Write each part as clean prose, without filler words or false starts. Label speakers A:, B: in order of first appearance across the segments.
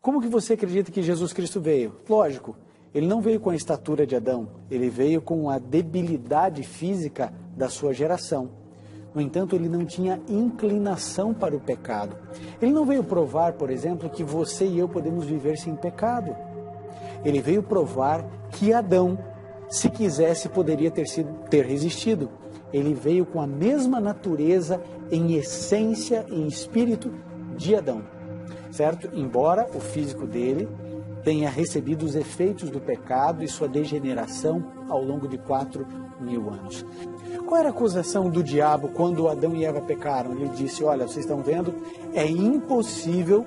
A: Como que você acredita que Jesus Cristo veio? Lógico, ele não veio com a estatura de Adão, ele veio com a debilidade física da sua geração. No entanto, ele não tinha inclinação para o pecado. Ele não veio provar, por exemplo, que você e eu podemos viver sem pecado. Ele veio provar que Adão, se quisesse, poderia ter resistido. Ele veio com a mesma natureza em essência e em espírito de Adão, certo? Embora o físico dele tenha recebido os efeitos do pecado e sua degeneração ao longo de 4.000 anos. Qual era a acusação do diabo quando Adão e Eva pecaram? Ele disse, olha, vocês estão vendo, é impossível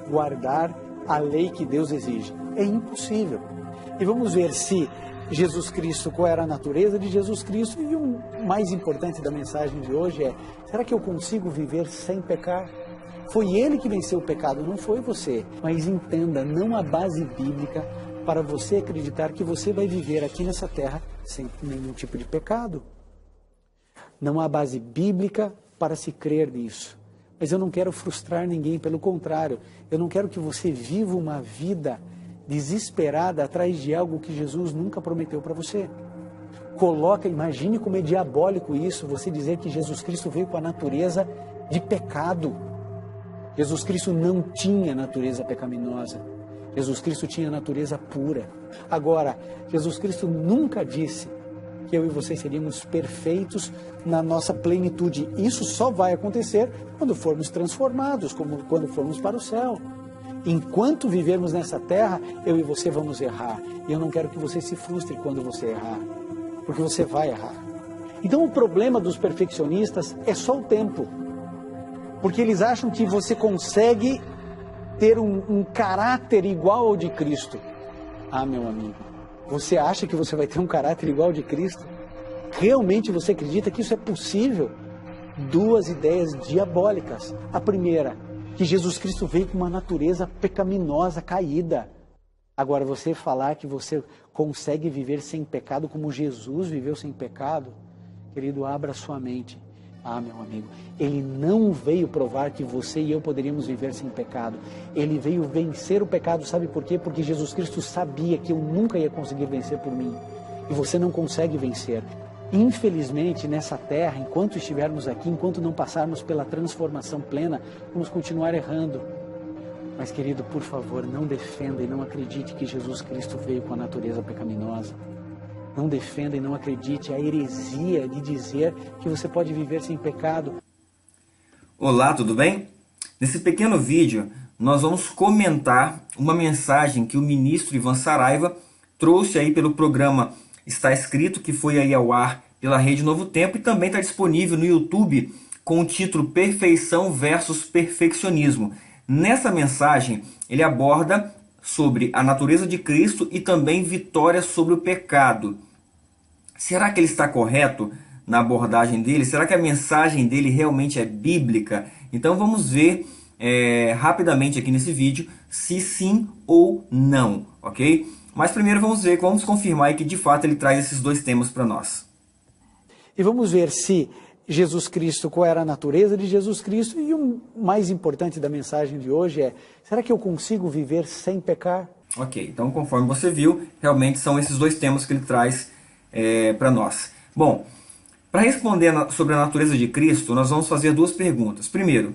A: guardar a lei que Deus exige. É impossível. E vamos ver se Jesus Cristo, qual era a natureza de Jesus Cristo, e o mais importante da mensagem de hoje é, será que eu consigo viver sem pecar? Foi ele que venceu o pecado, não foi você. Mas entenda, não há base bíblica para você acreditar que você vai viver aqui nessa terra sem nenhum tipo de pecado. Não há base bíblica para se crer nisso. Mas eu não quero frustrar ninguém, pelo contrário, eu não quero que você viva uma vida desesperada atrás de algo que Jesus nunca prometeu para você. Imagine como é diabólico isso, você dizer que Jesus Cristo veio com a natureza de pecado. Jesus Cristo não tinha natureza pecaminosa. Jesus Cristo tinha natureza pura. Agora, Jesus Cristo nunca disse que eu e você seríamos perfeitos na nossa plenitude. Isso só vai acontecer quando formos transformados, como quando formos para o céu. Enquanto vivermos nessa terra, eu e você vamos errar. E eu não quero que você se frustre quando você errar, porque você vai errar. Então o problema dos perfeccionistas é só o tempo. Porque eles acham que você consegue ter um caráter igual ao de Cristo. Ah, meu amigo, você acha que você vai ter um caráter igual ao de Cristo? Realmente você acredita que isso é possível? Duas ideias diabólicas. A primeira, que Jesus Cristo veio com uma natureza pecaminosa, caída. Agora, você falar que você consegue viver sem pecado como Jesus viveu sem pecado, querido, abra sua mente. Ah, meu amigo, ele não veio provar que você e eu poderíamos viver sem pecado. Ele veio vencer o pecado, sabe por quê? Porque Jesus Cristo sabia que eu nunca ia conseguir vencer por mim. E você não consegue vencer. Infelizmente, nessa terra, enquanto estivermos aqui, enquanto não passarmos pela transformação plena, vamos continuar errando. Mas, querido, por favor, não defenda e não acredite que Jesus Cristo veio com a natureza pecaminosa. Não defenda e não acredite a heresia de dizer que você pode viver sem pecado.
B: Olá, tudo bem? Nesse pequeno vídeo, nós vamos comentar uma mensagem que o ministro Ivan Saraiva trouxe aí pelo programa Está Escrito, que foi aí ao ar pela Rede Novo Tempo e também está disponível no YouTube com o título Perfeição versus Perfeccionismo. Nessa mensagem, ele aborda sobre a natureza de Cristo e também vitória sobre o pecado. Será que ele está correto na abordagem dele? Será que a mensagem dele realmente é bíblica? Então vamos ver rapidamente aqui nesse vídeo se sim ou não, ok? Mas primeiro vamos confirmar que de fato ele traz esses dois temas para nós.
A: E vamos ver se Jesus Cristo, qual era a natureza de Jesus Cristo, e o mais importante da mensagem de hoje é, será que eu consigo viver sem pecar?
B: Ok, então conforme você viu, realmente são esses dois temas que ele traz para nós. Bom, para responder sobre a natureza de Cristo, nós vamos fazer duas perguntas. Primeiro,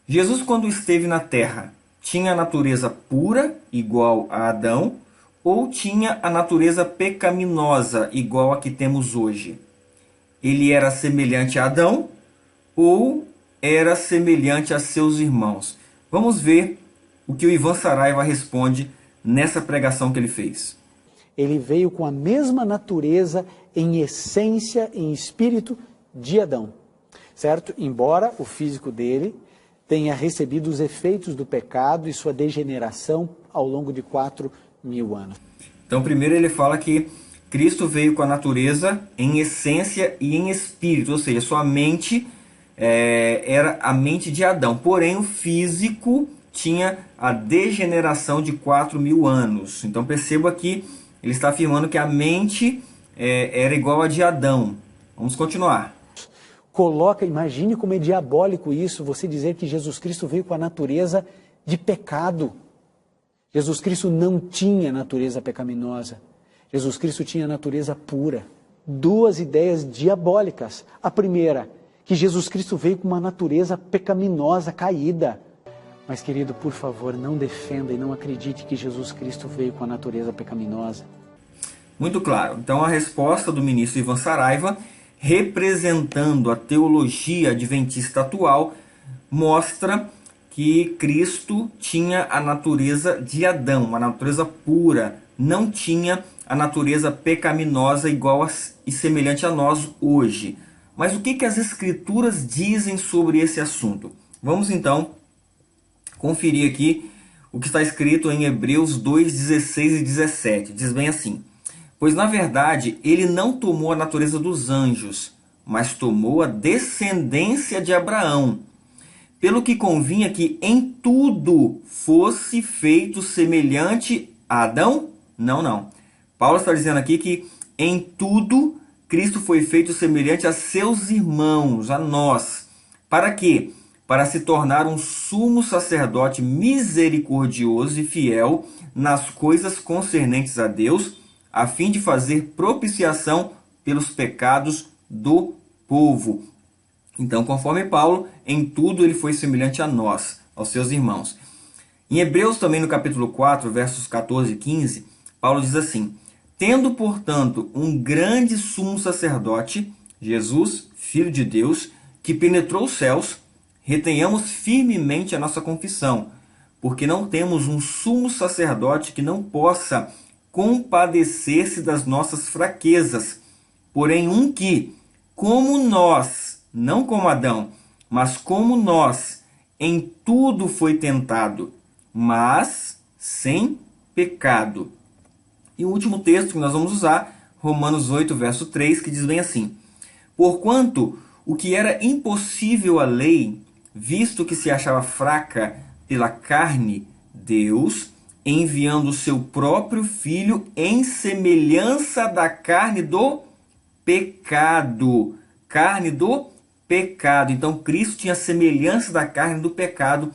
B: Jesus quando esteve na terra, tinha a natureza pura, igual a Adão, ou tinha a natureza pecaminosa, igual a que temos hoje? Ele era semelhante a Adão ou era semelhante a seus irmãos? Vamos ver o que o Ivan Saraiva responde nessa pregação que ele fez.
A: Ele veio com a mesma natureza em essência, em espírito de Adão, certo? Embora o físico dele tenha recebido os efeitos do pecado e sua degeneração ao longo de 4.000 anos.
B: Então primeiro ele fala que Cristo veio com a natureza em essência e em espírito, ou seja, sua mente era a mente de Adão, porém o físico tinha a degeneração de 4.000 anos. Então perceba que ele está afirmando que a mente era igual a de Adão. Vamos continuar.
A: Imagine como é diabólico isso, você dizer que Jesus Cristo veio com a natureza de pecado. Jesus Cristo não tinha natureza pecaminosa. Jesus Cristo tinha natureza pura. Duas ideias diabólicas. A primeira, que Jesus Cristo veio com uma natureza pecaminosa, caída. Mas, querido, por favor, não defenda e não acredite que Jesus Cristo veio com a natureza pecaminosa.
B: Muito claro. Então, a resposta do ministro Ivan Saraiva, representando a teologia adventista atual, mostra que Cristo tinha a natureza de Adão, uma natureza pura, não tinha a natureza pecaminosa igual e semelhante a nós hoje. Mas o que as Escrituras dizem sobre esse assunto? Vamos então conferir aqui o que está escrito em Hebreus 2, 16 e 17. Diz bem assim: pois na verdade ele não tomou a natureza dos anjos, mas tomou a descendência de Abraão, pelo que convinha que em tudo fosse feito semelhante a Adão? Não. Paulo está dizendo aqui que em tudo Cristo foi feito semelhante a seus irmãos, a nós. Para quê? Para se tornar um sumo sacerdote misericordioso e fiel nas coisas concernentes a Deus, a fim de fazer propiciação pelos pecados do povo. Então, conforme Paulo, em tudo ele foi semelhante a nós, aos seus irmãos. Em Hebreus também, no capítulo 4, versos 14 e 15, Paulo diz assim: tendo, portanto, um grande sumo sacerdote, Jesus, Filho de Deus, que penetrou os céus, retenhamos firmemente a nossa confissão, porque não temos um sumo sacerdote que não possa compadecer-se das nossas fraquezas, porém um que, como nós, não como Adão, mas como nós, em tudo foi tentado, mas sem pecado. E o último texto que nós vamos usar, Romanos 8, verso 3, que diz bem assim: porquanto o que era impossível à lei, visto que se achava fraca pela carne, Deus, enviando o seu próprio Filho em semelhança da carne do pecado. Carne do pecado. Então Cristo tinha semelhança da carne do pecado,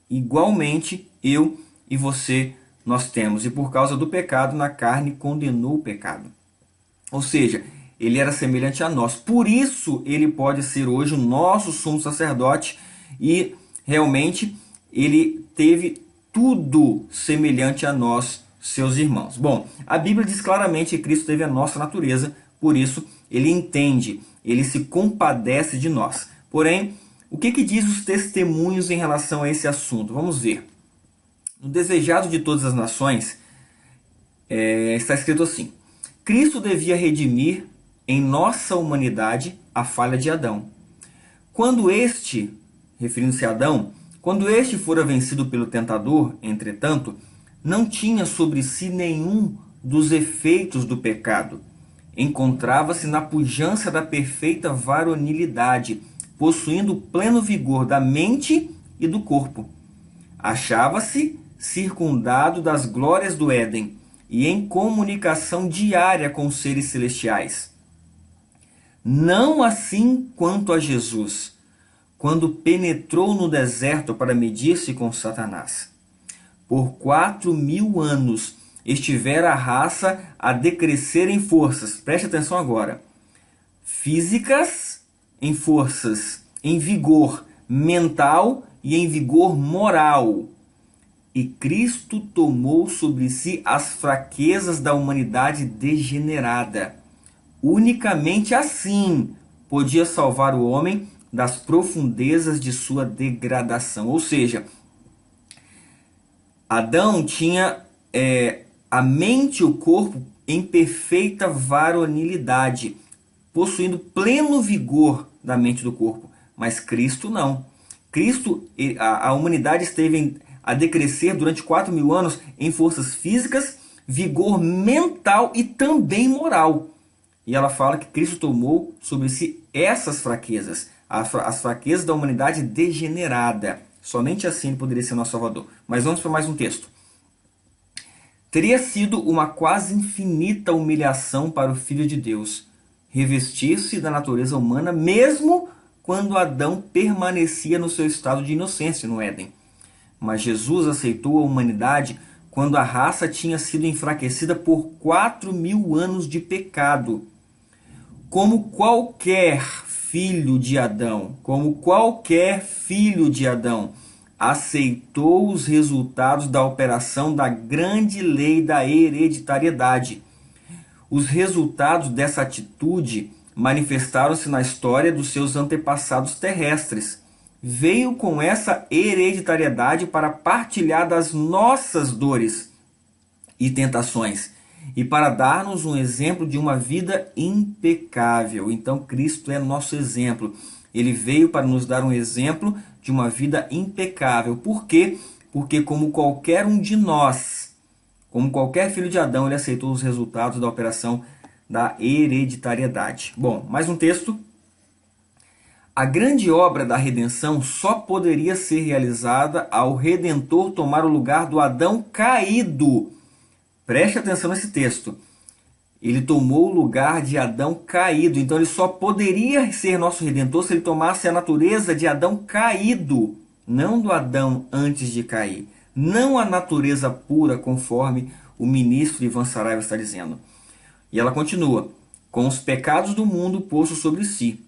B: igualmente eu e você nós temos. E por causa do pecado, na carne condenou o pecado. Ou seja, ele era semelhante a nós. Por isso ele pode ser hoje o nosso sumo sacerdote, e realmente ele teve tudo semelhante a nós, seus irmãos. Bom, a Bíblia diz claramente que Cristo teve a nossa natureza, por isso ele entende, ele se compadece de nós. Porém, o que diz os testemunhos em relação a esse assunto? Vamos ver. No Desejado de Todas as Nações, está escrito assim: Cristo devia redimir em nossa humanidade a falha de Adão. Quando este, referindo-se a Adão, quando este fora vencido pelo tentador, entretanto, não tinha sobre si nenhum dos efeitos do pecado. Encontrava-se na pujança da perfeita varonilidade, possuindo pleno vigor da mente e do corpo. Achava-se circundado das glórias do Éden e em comunicação diária com os seres celestiais. Não assim quanto a Jesus, quando penetrou no deserto para medir-se com Satanás. Por 4.000 anos estivera a raça a decrescer em forças, preste atenção agora, físicas, em forças, em vigor mental e em vigor moral. E Cristo tomou sobre si as fraquezas da humanidade degenerada. Unicamente assim podia salvar o homem das profundezas de sua degradação. Ou seja, Adão tinha a mente e o corpo em perfeita varonilidade, possuindo pleno vigor da mente e do corpo. Mas Cristo não. Cristo, a humanidade esteve a decrescer durante 4.000 anos em forças físicas, vigor mental e também moral. E ela fala que Cristo tomou sobre si essas fraquezas, as fraquezas da humanidade degenerada. Somente assim ele poderia ser nosso Salvador. Mas vamos para mais um texto. Teria sido uma quase infinita humilhação para o Filho de Deus revestir-se da natureza humana, mesmo quando Adão permanecia no seu estado de inocência no Éden. Mas Jesus aceitou a humanidade quando a raça tinha sido enfraquecida por 4.000 anos de pecado. Como qualquer filho de Adão, aceitou os resultados da operação da grande lei da hereditariedade. Os resultados dessa atitude manifestaram-se na história dos seus antepassados terrestres. Veio com essa hereditariedade para partilhar das nossas dores e tentações e para dar-nos um exemplo de uma vida impecável. Então Cristo é nosso exemplo. Ele veio para nos dar um exemplo de uma vida impecável. Por quê? Porque como qualquer um de nós, como qualquer filho de Adão, ele aceitou os resultados da operação da hereditariedade. Bom, mais um texto. A grande obra da redenção só poderia ser realizada ao Redentor tomar o lugar do Adão caído. Preste atenção nesse texto. Ele tomou o lugar de Adão caído. Então ele só poderia ser nosso Redentor se ele tomasse a natureza de Adão caído, não do Adão antes de cair. Não a natureza pura, conforme o ministro Ivan Saraiva está dizendo. E ela continua: com os pecados do mundo posto sobre si,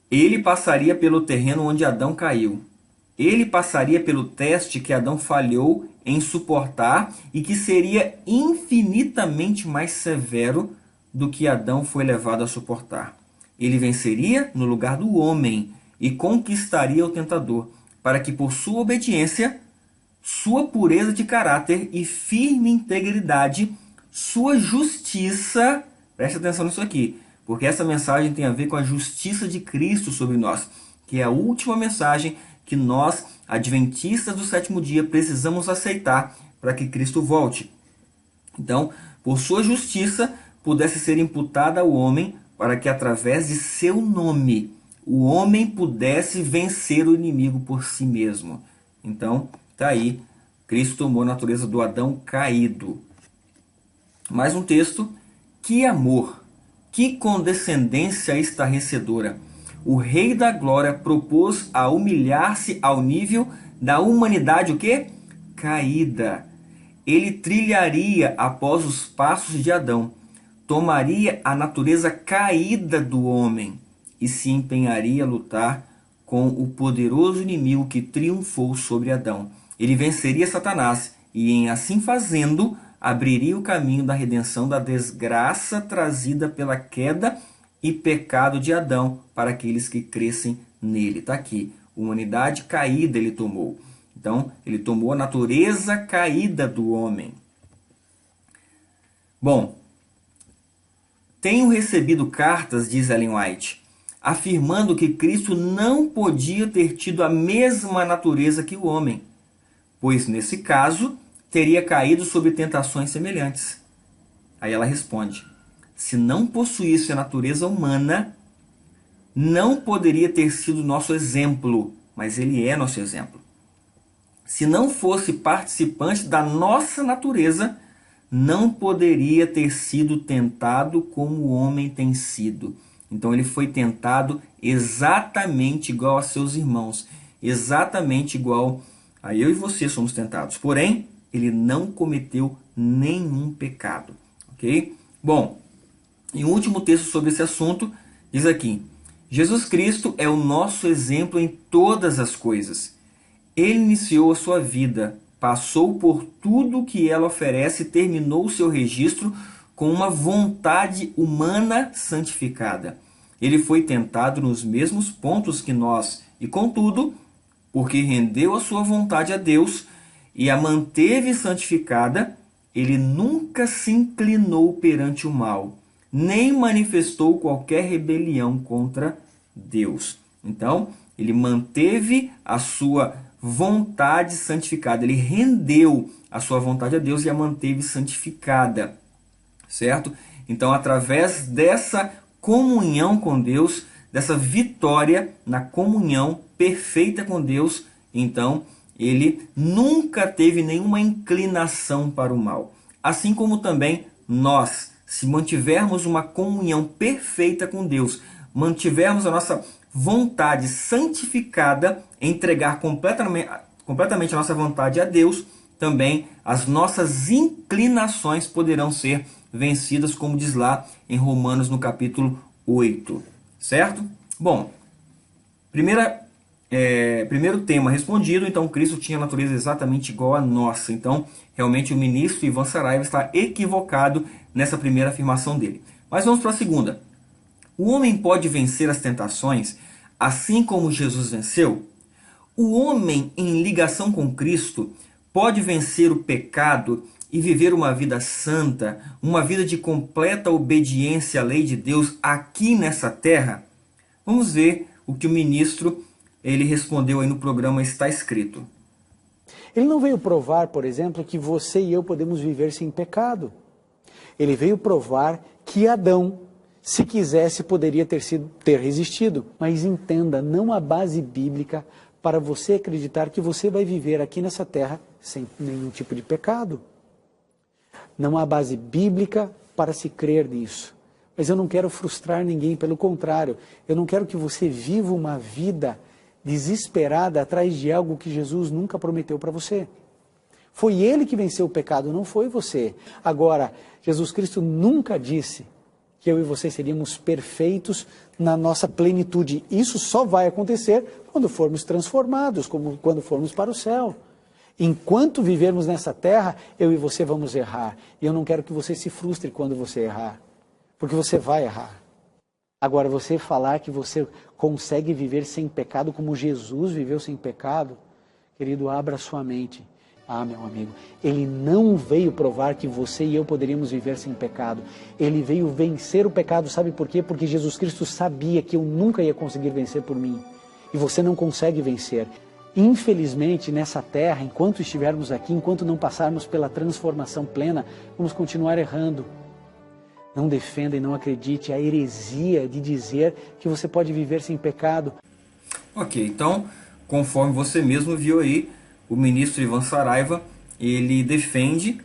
B: ele passaria pelo terreno onde Adão caiu. Ele passaria pelo teste que Adão falhou em suportar e que seria infinitamente mais severo do que Adão foi levado a suportar. Ele venceria no lugar do homem e conquistaria o tentador, para que por sua obediência, sua pureza de caráter e firme integridade, sua justiça, preste atenção nisso aqui, porque essa mensagem tem a ver com a justiça de Cristo sobre nós, que é a última mensagem que nós, adventistas do sétimo dia, precisamos aceitar para que Cristo volte. Então, por sua justiça, pudesse ser imputada ao homem, para que através de seu nome, o homem pudesse vencer o inimigo por si mesmo. Então, está aí, Cristo tomou a natureza do Adão caído. Mais um texto. Que amor, que condescendência estarrecedora! O Rei da Glória propôs a humilhar-se ao nível da humanidade, o quê? Caída. Ele trilharia após os passos de Adão, tomaria a natureza caída do homem e se empenharia a lutar com o poderoso inimigo que triunfou sobre Adão. Ele venceria Satanás e, em assim fazendo, abriria o caminho da redenção da desgraça trazida pela queda e pecado de Adão para aqueles que crescem nele. Está aqui, humanidade caída ele tomou. Então, ele tomou a natureza caída do homem. Bom, tenho recebido cartas, diz Ellen White, afirmando que Cristo não podia ter tido a mesma natureza que o homem, pois nesse caso teria caído sob tentações semelhantes. Aí ela responde: se não possuísse a natureza humana, não poderia ter sido nosso exemplo, mas ele é nosso exemplo. Se não fosse participante da nossa natureza, não poderia ter sido tentado como o homem tem sido. Então ele foi tentado exatamente igual a seus irmãos, exatamente igual a eu e você somos tentados. Porém, ele não cometeu nenhum pecado. Ok? Bom, e um último texto sobre esse assunto diz aqui: Jesus Cristo é o nosso exemplo em todas as coisas. Ele iniciou a sua vida, passou por tudo que ela oferece e terminou o seu registro com uma vontade humana santificada. Ele foi tentado nos mesmos pontos que nós e, contudo, porque rendeu a sua vontade a Deus e a manteve santificada, ele nunca se inclinou perante o mal, nem manifestou qualquer rebelião contra Deus. Então, ele manteve a sua vontade santificada, ele rendeu a sua vontade a Deus e a manteve santificada, certo? Então, através dessa comunhão com Deus, dessa vitória na comunhão perfeita com Deus, então, ele nunca teve nenhuma inclinação para o mal. Assim como também nós, se mantivermos uma comunhão perfeita com Deus, mantivermos a nossa vontade santificada, entregar completamente a nossa vontade a Deus, também as nossas inclinações poderão ser vencidas, como diz lá em Romanos no capítulo 8, certo? Bom, primeiro tema respondido. Então Cristo tinha natureza exatamente igual à nossa. Então realmente o ministro Ivan Saraiva está equivocado nessa primeira afirmação dele. Mas vamos para a segunda. O homem pode vencer as tentações assim como Jesus venceu? O homem em ligação com Cristo pode vencer o pecado e viver uma vida santa, uma vida de completa obediência à lei de Deus aqui nessa terra? Vamos ver o que o ministro ele respondeu aí no programa Está Escrito.
A: Ele não veio provar, por exemplo, que você e eu podemos viver sem pecado. Ele veio provar que Adão, se quisesse, poderia ter resistido. Mas entenda, não há base bíblica para você acreditar que você vai viver aqui nessa terra sem nenhum tipo de pecado. Não há base bíblica para se crer nisso. Mas eu não quero frustrar ninguém, pelo contrário, eu não quero que você viva uma vida desesperada atrás de algo que Jesus nunca prometeu para você. Foi Ele que venceu o pecado, não foi você. Agora, Jesus Cristo nunca disse que eu e você seríamos perfeitos na nossa plenitude. Isso só vai acontecer quando formos transformados, como quando formos para o céu. Enquanto vivermos nessa terra, eu e você vamos errar. E eu não quero que você se frustre quando você errar, porque você vai errar. Agora, você falar que você consegue viver sem pecado como Jesus viveu sem pecado, querido, abra sua mente. Ah, meu amigo, Ele não veio provar que você e eu poderíamos viver sem pecado. Ele veio vencer o pecado, sabe por quê? Porque Jesus Cristo sabia que eu nunca ia conseguir vencer por mim. E você não consegue vencer. Infelizmente, nessa terra, enquanto estivermos aqui, enquanto não passarmos pela transformação plena, vamos continuar errando. Não defenda e não acredite a heresia de dizer que você pode viver sem pecado.
B: Ok, então, conforme você mesmo viu aí, o ministro Ivan Saraiva, ele defende,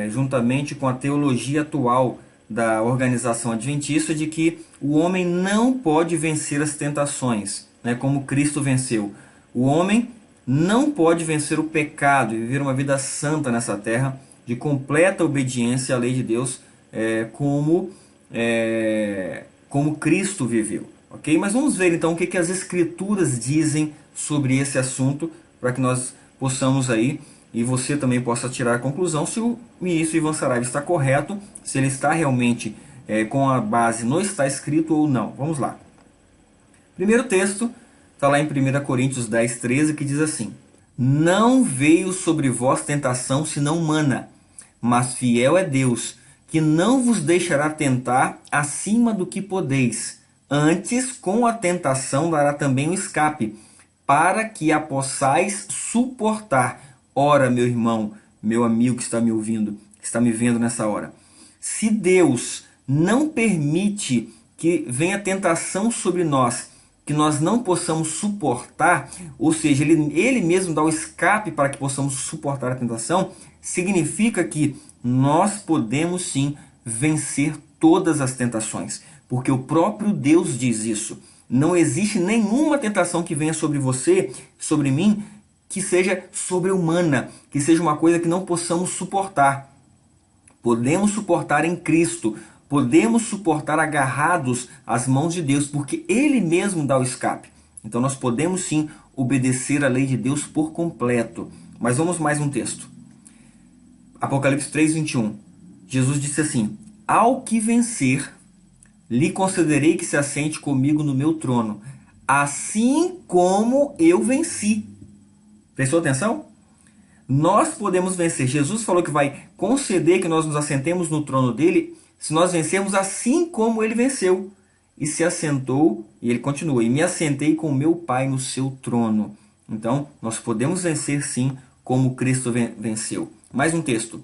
B: juntamente com a teologia atual da organização adventista, de que o homem não pode vencer as tentações, né, como Cristo venceu. O homem não pode vencer o pecado e viver uma vida santa nessa terra, de completa obediência à lei de Deus, como Cristo viveu. Ok? Mas vamos ver então o que as Escrituras dizem sobre esse assunto, para que nós possamos aí, e você também possa tirar a conclusão se o ministro Ivan Saraiva está correto, se ele está realmente com a base no Está Escrito ou não. Vamos lá. Primeiro texto está lá em 1 Coríntios 10, 13, que diz assim: Não veio sobre vós tentação senão humana, mas fiel é Deus, que não vos deixará tentar acima do que podeis. Antes, com a tentação dará também o escape, para que a possais suportar. Ora, meu irmão, meu amigo que está me ouvindo, que está me vendo nessa hora, se Deus não permite que venha tentação sobre nós, que nós não possamos suportar, ou seja, ele mesmo dá o escape para que possamos suportar a tentação, significa que nós podemos sim vencer todas as tentações, porque o próprio Deus diz isso. Não existe nenhuma tentação que venha sobre você, sobre mim, que seja sobre-humana, que seja uma coisa que não possamos suportar. Podemos suportar em Cristo, podemos suportar agarrados às mãos de Deus, porque Ele mesmo dá o escape. Então nós podemos sim obedecer à lei de Deus por completo. Mas vamos mais um texto. Apocalipse 3, 21. Jesus disse assim: Ao que vencer, lhe concederei que se assente comigo no meu trono, assim como eu venci. Prestou atenção? Nós podemos vencer. Jesus falou que vai conceder que nós nos assentemos no trono dele, se nós vencermos assim como ele venceu. E se assentou, e ele continua, e me assentei com meu Pai no seu trono. Então, nós podemos vencer sim, como Cristo venceu. Mais um texto.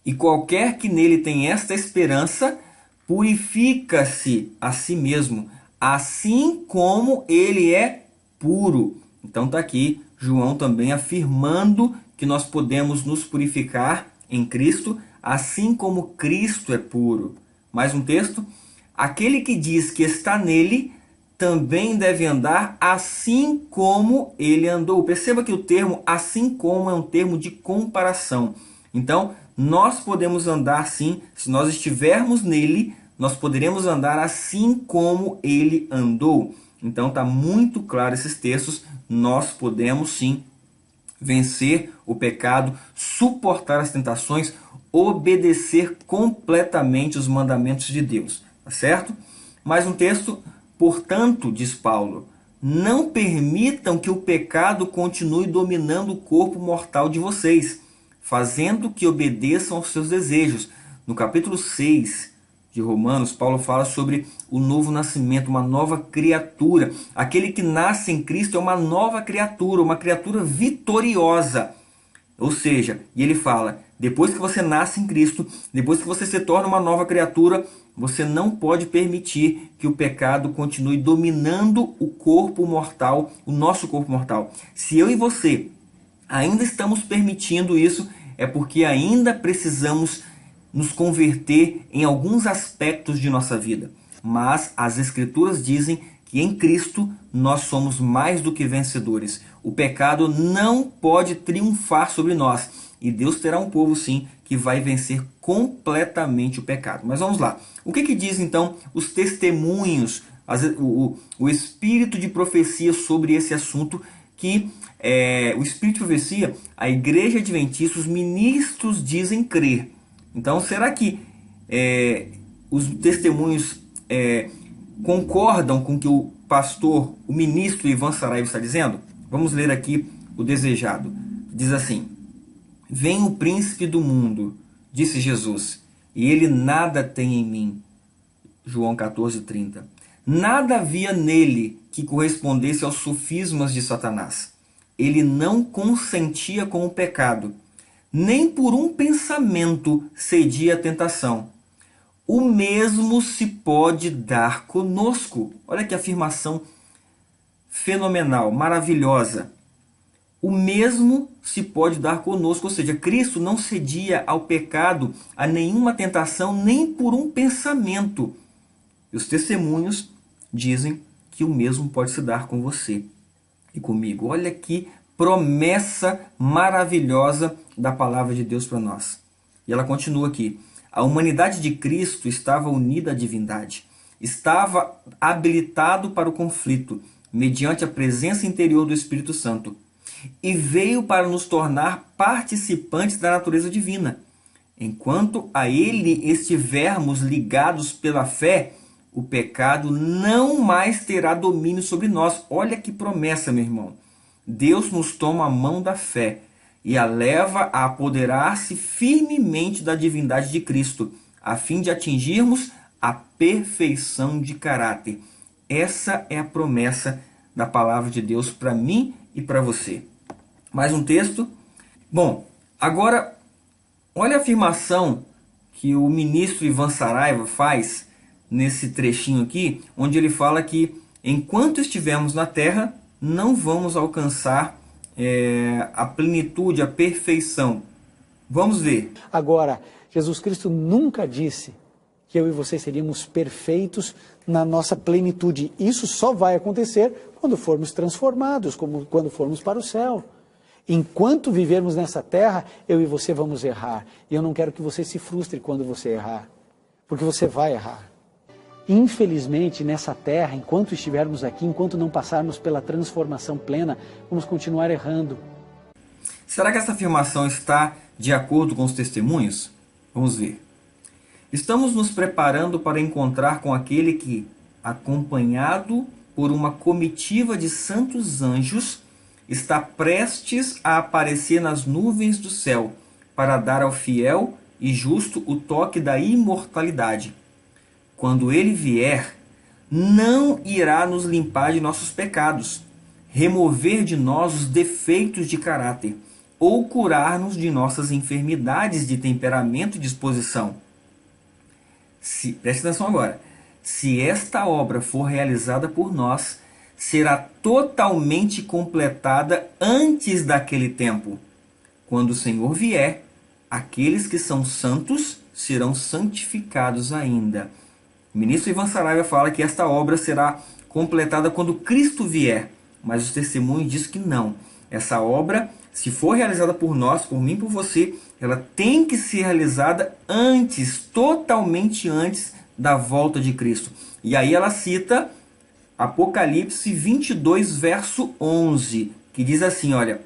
B: E qualquer que nele tem esta esperança, purifica-se a si mesmo, assim como ele é puro. Então está aqui João também afirmando que nós podemos nos purificar em Cristo, assim como Cristo é puro. Mais um texto. Aquele que diz que está nele, também deve andar assim como ele andou. Perceba que o termo assim como é um termo de comparação. Então, nós podemos andar sim, se nós estivermos nele, nós poderemos andar assim como ele andou. Então, está muito claro esses textos, nós podemos sim vencer o pecado, suportar as tentações, obedecer completamente os mandamentos de Deus. Tá certo? Mais um texto. Portanto, diz Paulo, não permitam que o pecado continue dominando o corpo mortal de vocês, fazendo que obedeçam aos seus desejos. No capítulo 6 de Romanos, Paulo fala sobre o novo nascimento, uma nova criatura. Aquele que nasce em Cristo é uma nova criatura, uma criatura vitoriosa. Ou seja, e ele fala, depois que você nasce em Cristo, depois que você se torna uma nova criatura, você não pode permitir que o pecado continue dominando o corpo mortal, o nosso corpo mortal. Se eu e você ainda estamos permitindo isso, é porque ainda precisamos nos converter em alguns aspectos de nossa vida. Mas as Escrituras dizem que em Cristo nós somos mais do que vencedores. O pecado não pode triunfar sobre nós. E Deus terá um povo, sim, que vai vencer completamente o pecado. Mas vamos lá. O que diz, então, os testemunhos, o espírito de profecia sobre esse assunto, que o espírito de profecia, a igreja adventista, os ministros dizem crer. Então, será que os testemunhos concordam com o que o pastor, o ministro Ivan Saraiva está dizendo? Vamos ler aqui o desejado. Diz assim: vem o príncipe do mundo, disse Jesus, e ele nada tem em mim. João 14:30. Nada havia nele que correspondesse aos sofismas de Satanás. Ele não consentia com o pecado, nem por um pensamento cedia à tentação. O mesmo se pode dar conosco. Olha que afirmação fenomenal, maravilhosa. O mesmo se pode dar conosco, ou seja, Cristo não cedia ao pecado, a nenhuma tentação, nem por um pensamento. E os testemunhos dizem que o mesmo pode se dar com você e comigo. Olha que promessa maravilhosa da palavra de Deus para nós. E ela continua aqui. A humanidade de Cristo estava unida à divindade. Estava habilitado para o conflito, mediante a presença interior do Espírito Santo. E veio para nos tornar participantes da natureza divina. Enquanto a ele estivermos ligados pela fé, o pecado não mais terá domínio sobre nós. Olha que promessa, meu irmão. Deus nos toma a mão da fé e a leva a apoderar-se firmemente da divindade de Cristo, a fim de atingirmos a perfeição de caráter. Essa é a promessa da palavra de Deus para mim e para você. Mais um texto. Bom, agora, olha a afirmação que o ministro Ivan Saraiva faz nesse trechinho aqui, onde ele fala que enquanto estivermos na terra, não vamos alcançar a plenitude, a perfeição. Vamos ver.
A: Agora, Jesus Cristo nunca disse que eu e você seríamos perfeitos na nossa plenitude. Isso só vai acontecer quando formos transformados, como quando formos para o céu. Enquanto vivermos nessa terra, eu e você vamos errar. E eu não quero que você se frustre quando você errar, porque você vai errar. Infelizmente, nessa terra, enquanto estivermos aqui, enquanto não passarmos pela transformação plena, vamos continuar errando.
B: Será que essa afirmação está de acordo com os testemunhos? Vamos ver. Estamos nos preparando para encontrar com aquele que, acompanhado por uma comitiva de santos anjos, está prestes a aparecer nas nuvens do céu para dar ao fiel e justo o toque da imortalidade. Quando ele vier, não irá nos limpar de nossos pecados, remover de nós os defeitos de caráter ou curar-nos de nossas enfermidades de temperamento e disposição. Preste atenção agora. Se esta obra for realizada por nós, será totalmente completada antes daquele tempo. Quando o Senhor vier, aqueles que são santos serão santificados ainda. O ministro Ivan Saraiva fala que esta obra será completada quando Cristo vier. Mas os testemunhos dizem que não. Essa obra, se for realizada por nós, por mim, por você, ela tem que ser realizada antes, totalmente antes da volta de Cristo. E aí ela cita Apocalipse 22, verso 11, que diz assim, olha,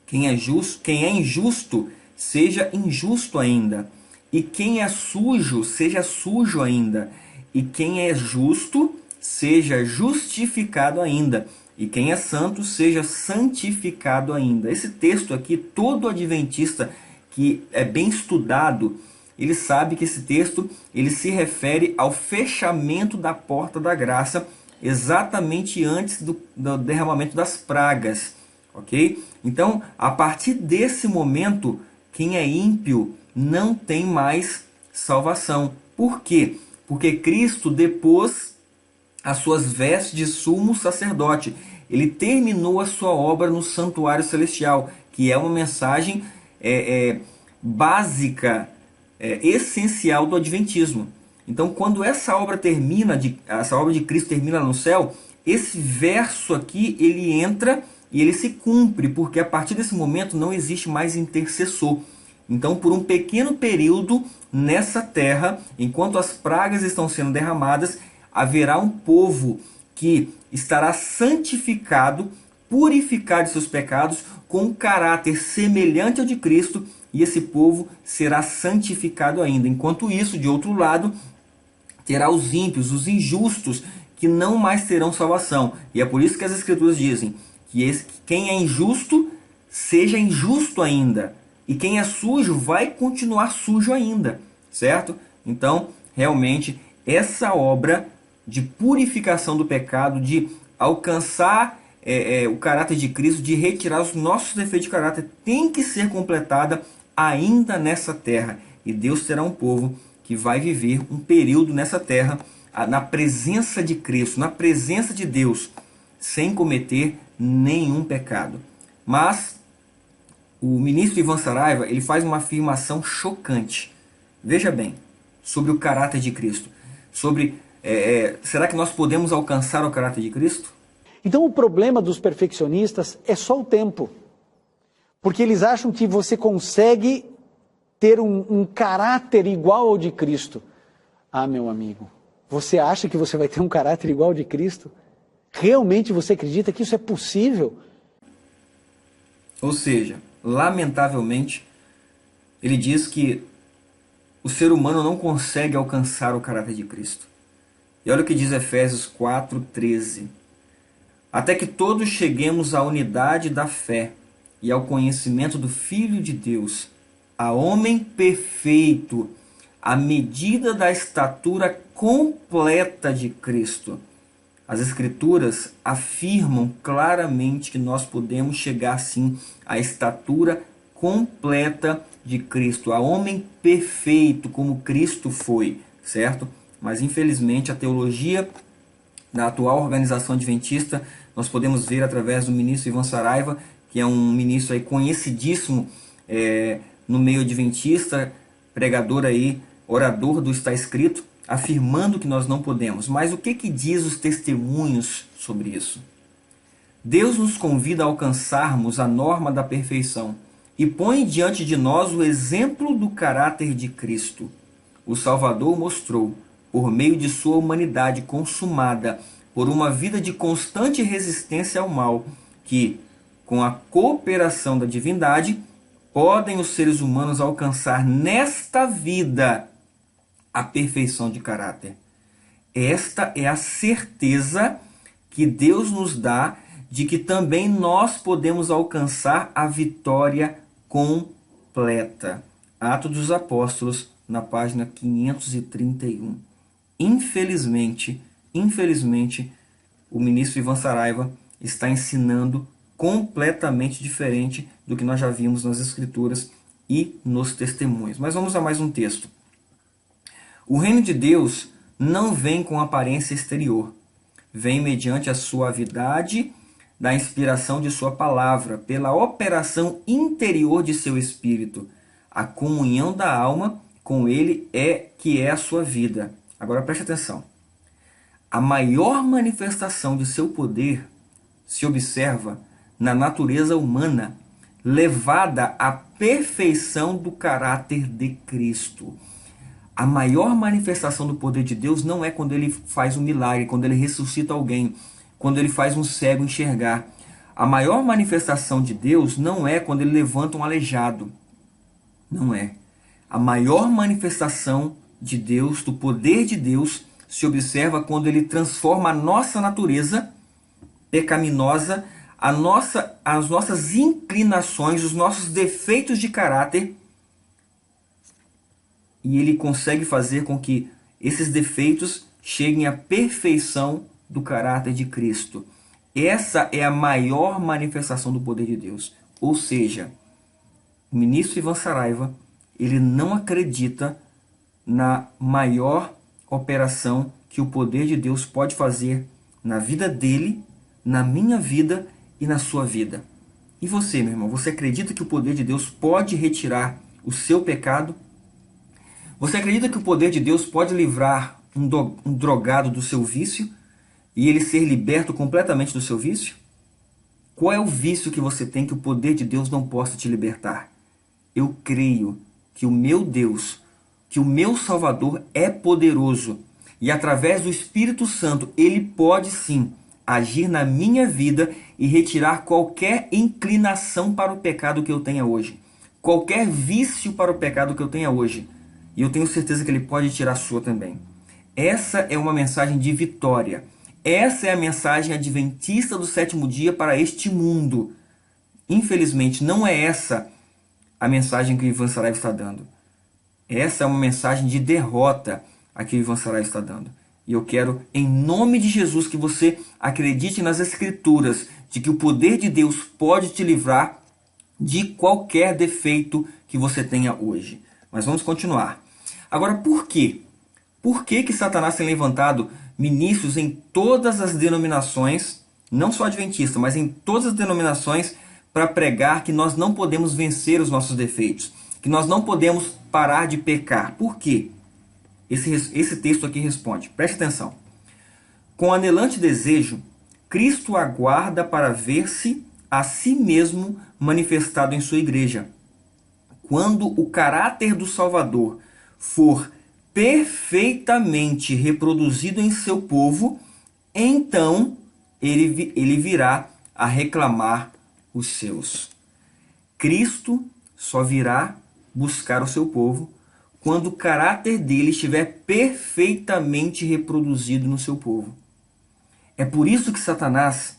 B: quem é injusto, seja injusto ainda. E quem é sujo, seja sujo ainda. E quem é justo, seja justificado ainda. E quem é santo, seja santificado ainda. Esse texto aqui, todo adventista que é bem estudado, ele sabe que esse texto ele se refere ao fechamento da porta da graça, exatamente antes do derramamento das pragas. Ok? Então, a partir desse momento, quem é ímpio não tem mais salvação. Por quê? Porque Cristo depôs as suas vestes de sumo sacerdote. Ele terminou a sua obra no santuário celestial, que é uma mensagem básica, essencial do adventismo. Então, quando essa obra de Cristo termina no céu, esse verso aqui ele entra e ele se cumpre, porque a partir desse momento não existe mais intercessor. Então, por um pequeno período nessa terra, enquanto as pragas estão sendo derramadas, haverá um povo que estará santificado, purificado de seus pecados, com um caráter semelhante ao de Cristo, e esse povo será santificado ainda. Enquanto isso, de outro lado, terá os ímpios, os injustos, que não mais terão salvação. E é por isso que as Escrituras dizem que quem é injusto, seja injusto ainda. E quem é sujo, vai continuar sujo ainda. Certo? Então, realmente, essa obra de purificação do pecado, de alcançar o caráter de Cristo, de retirar os nossos defeitos de caráter, tem que ser completada ainda nessa terra. E Deus terá um povo que vai viver um período nessa terra, na presença de Cristo, na presença de Deus, sem cometer nenhum pecado. Mas o ministro Ivan Saraiva ele faz uma afirmação chocante. Veja bem, sobre o caráter de Cristo. Será que nós podemos alcançar o caráter de Cristo?
A: Então o problema dos perfeccionistas é só o tempo. Porque eles acham que você consegue ter um caráter igual ao de Cristo. Ah, meu amigo, você acha que você vai ter um caráter igual ao de Cristo? Realmente você acredita que isso é possível?
B: Ou seja, lamentavelmente, ele diz que o ser humano não consegue alcançar o caráter de Cristo. E olha o que diz Efésios 4:13. Até que todos cheguemos à unidade da fé e ao conhecimento do Filho de Deus, a homem perfeito, à medida da estatura completa de Cristo. As Escrituras afirmam claramente que nós podemos chegar sim à estatura completa de Cristo, a homem perfeito como Cristo foi, certo? Mas infelizmente a teologia da atual organização adventista, nós podemos ver através do ministro Ivan Saraiva, que é um ministro aí conhecidíssimo no meio adventista, pregador aí, orador do Está Escrito, afirmando que nós não podemos. Mas o que diz os testemunhos sobre isso? Deus nos convida a alcançarmos a norma da perfeição e põe diante de nós o exemplo do caráter de Cristo. O Salvador mostrou, por meio de sua humanidade consumada por uma vida de constante resistência ao mal, que, com a cooperação da divindade, podem os seres humanos alcançar nesta vida a perfeição de caráter. Esta é a certeza que Deus nos dá de que também nós podemos alcançar a vitória completa. Atos dos Apóstolos, na página 531. Infelizmente, o ministro Ivan Saraiva está ensinando completamente diferente do que nós já vimos nas Escrituras e nos testemunhos. Mas vamos a mais um texto. O reino de Deus não vem com aparência exterior. Vem mediante a suavidade da inspiração de sua palavra, pela operação interior de seu espírito. A comunhão da alma com ele que é a sua vida. Agora preste atenção. a maior manifestação de seu poder se observa na natureza humana, levada à perfeição do caráter de Cristo. A maior manifestação do poder de Deus não é quando ele faz um milagre, quando ele ressuscita alguém, quando ele faz um cego enxergar. A maior manifestação de Deus não é quando ele levanta um aleijado. Não é. A maior manifestação de Deus, do poder de Deus, se observa quando ele transforma a nossa natureza pecaminosa, as nossas inclinações, os nossos defeitos de caráter, e ele consegue fazer com que esses defeitos cheguem à perfeição do caráter de Cristo. Essa é a maior manifestação do poder de Deus. Ou seja, o ministro Ivan Saraiva, ele não acredita na maior operação que o poder de Deus pode fazer na vida dele, na minha vida e na sua vida. E você, meu irmão, você acredita que o poder de Deus pode retirar o seu pecado? Você acredita que o poder de Deus pode livrar um drogado do seu vício e ele ser liberto completamente do seu vício? Qual é o vício que você tem que o poder de Deus não possa te libertar? Eu creio que o meu Deus, que o meu Salvador é poderoso e através do Espírito Santo ele pode sim agir na minha vida e retirar qualquer inclinação para o pecado que eu tenha hoje, qualquer vício para o pecado que eu tenha hoje. E eu tenho certeza que ele pode tirar a sua também. Essa é uma mensagem de vitória. Essa é a mensagem adventista do sétimo dia para este mundo. Infelizmente, não é essa a mensagem que o Ivan Saraiva está dando. Essa é uma mensagem de derrota a que o Ivan Saraiva está dando. E eu quero, em nome de Jesus, que você acredite nas Escrituras, de que o poder de Deus pode te livrar de qualquer defeito que você tenha hoje. Mas vamos continuar. Agora, por quê? Por que Satanás tem levantado ministros em todas as denominações, não só adventista, mas em todas as denominações, para pregar que nós não podemos vencer os nossos defeitos, que nós não podemos parar de pecar? Por quê? Esse texto aqui responde. Preste atenção. Com anelante desejo, Cristo aguarda para ver-se a si mesmo manifestado em sua igreja. Quando o caráter do Salvador for perfeitamente reproduzido em seu povo, então ele virá a reclamar os seus. Cristo só virá buscar o seu povo quando o caráter dele estiver perfeitamente reproduzido no seu povo. É por isso que Satanás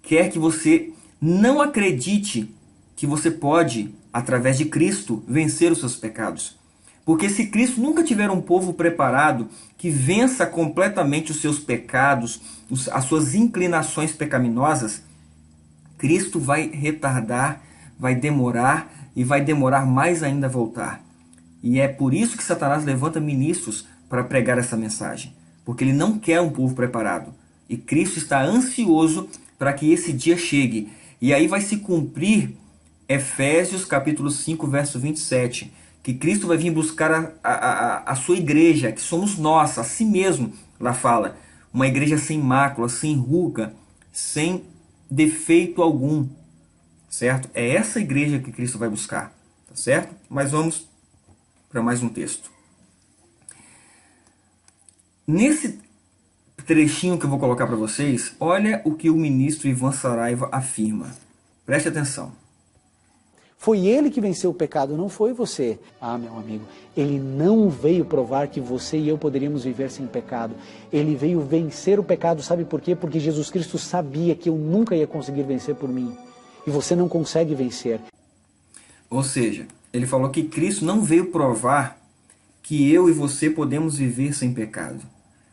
B: quer que você não acredite que você pode, através de Cristo, vencer os seus pecados. Porque se Cristo nunca tiver um povo preparado que vença completamente os seus pecados, as suas inclinações pecaminosas, Cristo vai retardar, vai demorar e vai demorar mais ainda a voltar. E é por isso que Satanás levanta ministros para pregar essa mensagem. Porque ele não quer um povo preparado. E Cristo está ansioso para que esse dia chegue. E aí vai se cumprir Efésios capítulo 5, verso 27, que Cristo vai vir buscar a sua igreja, que somos nós, a si mesmo, lá fala, uma igreja sem mácula, sem ruga, sem defeito algum, certo? É essa igreja que Cristo vai buscar, tá certo? Mas vamos para mais um texto. Nesse trechinho que eu vou colocar para vocês, olha o que o ministro Ivan Saraiva afirma. Preste atenção.
A: Foi ele que venceu o pecado, não foi você. Ah, meu amigo, ele não veio provar que você e eu poderíamos viver sem pecado. Ele veio vencer o pecado, sabe por quê? Porque Jesus Cristo sabia que eu nunca ia conseguir vencer por mim. E você não consegue vencer.
B: Ou seja, ele falou que Cristo não veio provar que eu e você podemos viver sem pecado.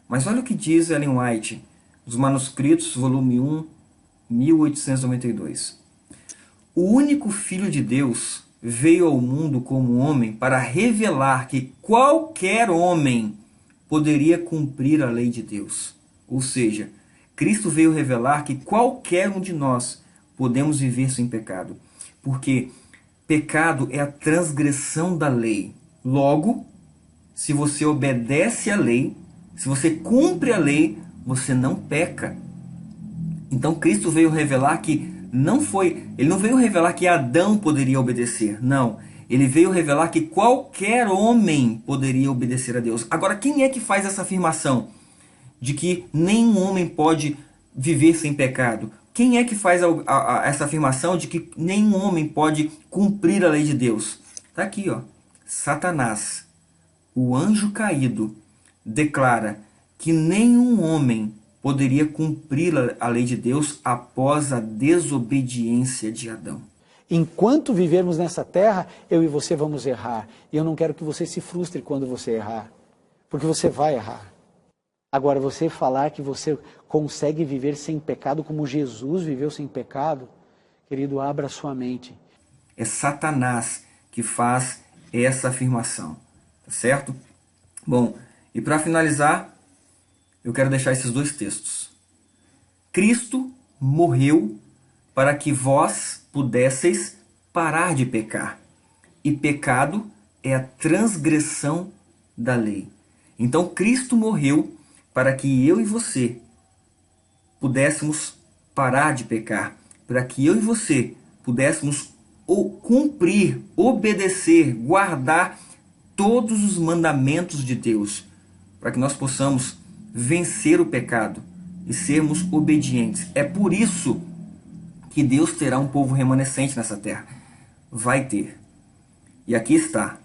B: Mas olha o que diz Ellen White, dos manuscritos, volume 1, 1892. O único Filho de Deus veio ao mundo como homem para revelar que qualquer homem poderia cumprir a lei de Deus. Ou seja, Cristo veio revelar que qualquer um de nós podemos viver sem pecado. Porque pecado é a transgressão da lei. Logo, se você obedece à lei, se você cumpre a lei, você não peca. Então Cristo veio revelar que ele não veio revelar que Adão poderia obedecer, não. Ele veio revelar que qualquer homem poderia obedecer a Deus. Agora, quem é que faz essa afirmação de que nenhum homem pode viver sem pecado? Quem é que faz essa afirmação de que nenhum homem pode cumprir a lei de Deus? Está aqui, ó. Satanás, o anjo caído, declara que nenhum homem poderia cumprir a lei de Deus após a desobediência de Adão.
A: Enquanto vivermos nessa terra, eu e você vamos errar. E eu não quero que você se frustre quando você errar, porque você vai errar. Agora, você falar que você consegue viver sem pecado como Jesus viveu sem pecado, querido, abra sua mente.
B: É Satanás que faz essa afirmação, tá certo? Bom, e para finalizar, eu quero deixar esses dois textos. Cristo morreu para que vós pudesseis parar de pecar. E pecado é a transgressão da lei. Então Cristo morreu para que eu e você pudéssemos parar de pecar. Para que eu e você pudéssemos cumprir, obedecer, guardar todos os mandamentos de Deus. Para que nós possamos vencer o pecado e sermos obedientes. É por isso que Deus terá um povo remanescente nessa terra. Vai ter. E aqui está.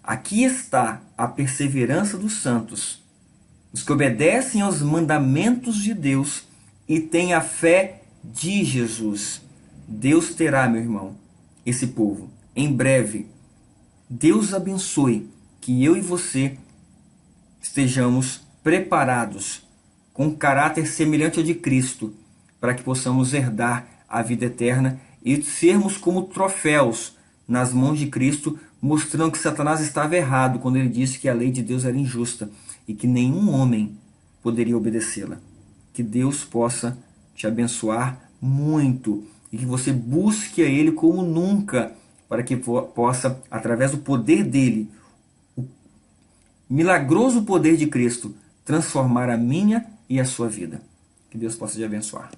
B: Aqui está a perseverança dos santos, os que obedecem aos mandamentos de Deus e têm a fé de Jesus. Deus terá, meu irmão, esse povo. Em breve, Deus abençoe que eu e você estejamos preparados com caráter semelhante ao de Cristo, para que possamos herdar a vida eterna e sermos como troféus nas mãos de Cristo, mostrando que Satanás estava errado quando ele disse que a lei de Deus era injusta e que nenhum homem poderia obedecê-la. Que Deus possa te abençoar muito e que você busque a Ele como nunca, para que possa, através do poder dele, o milagroso poder de Cristo, transformar a minha e a sua vida. Que Deus possa te abençoar.